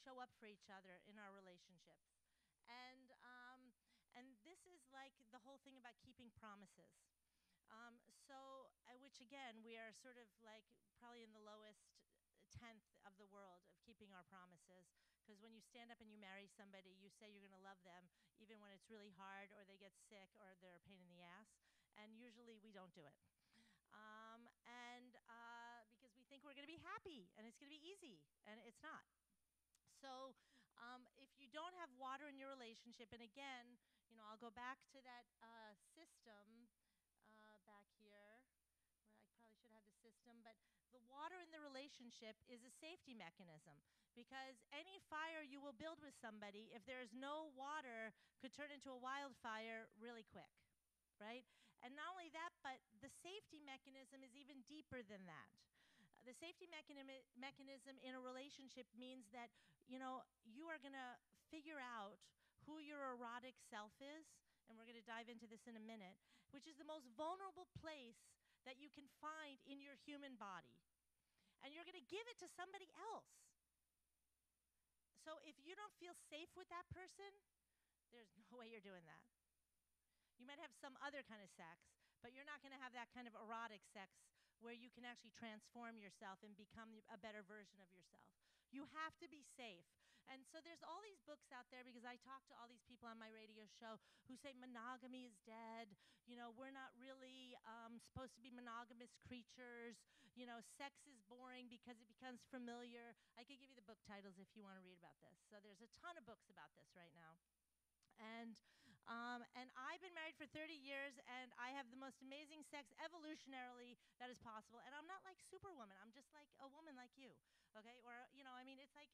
show up for each other in our relationships. And this is like the whole thing about keeping promises. Which again, we are sort of like probably in the lowest tenth of the world of keeping our promises. Because when you stand up and you marry somebody, you say you're going to love them, even when it's really hard, or they get sick, or they're a pain in the ass. And usually we don't do it. Because we think we're going to be happy, and it's going to be easy, and it's not. So if you don't have water in your relationship, and again, I'll go back to that system back here, where I probably should have the system, but the water in the relationship is a safety mechanism, because any fire you will build with somebody, if there's no water, could turn into a wildfire really quick. Right? And not only that, but the safety mechanism is even deeper than that. The safety mechanism in a relationship means that, you are going to figure out who your erotic self is, and we're going to dive into this in a minute, which is the most vulnerable place that you can find in your human body. And you're going to give it to somebody else. So if you don't feel safe with that person, there's no way you're doing that. You might have some other kind of sex, but you're not going to have that kind of erotic sex where you can actually transform yourself and become a better version of yourself. You have to be safe. And so there's all these books out there, because I talk to all these people on my radio show who say monogamy is dead. We're not really supposed to be monogamous creatures. Sex is boring because it becomes familiar. I could give you the book titles if you want to read about this. So there's a ton of books about this right now. And I've been married for 30 years, and I have the most amazing sex evolutionarily that is possible. And I'm not like Superwoman. I'm just like a woman like you, okay? Or,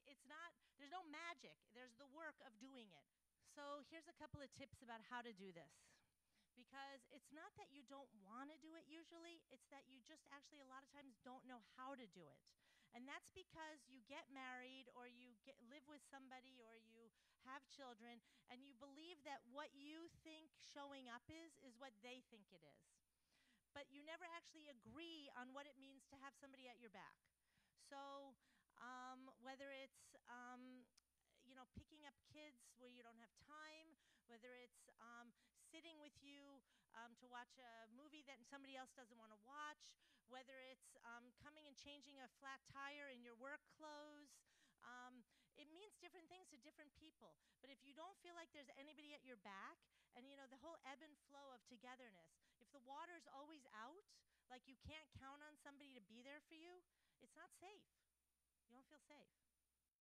it's not, there's no magic. There's the work of doing it. So here's a couple of tips about how to do this. Because it's not that you don't want to do it usually, it's that you just actually a lot of times don't know how to do it. And that's because you get married, or you live with somebody, or you have children, and you believe that what you think showing up is what they think it is. But you never actually agree on what it means to have somebody at your back. So whether it's picking up kids where you don't have time, whether it's sitting with you to watch a movie that somebody else doesn't want to watch, whether it's coming and changing a flat tire in your work clothes. It means different things to different people. But if you don't feel like there's anybody at your back, and the whole ebb and flow of togetherness, if the water's always out, like you can't count on somebody to be there for you, it's not safe. You don't feel safe.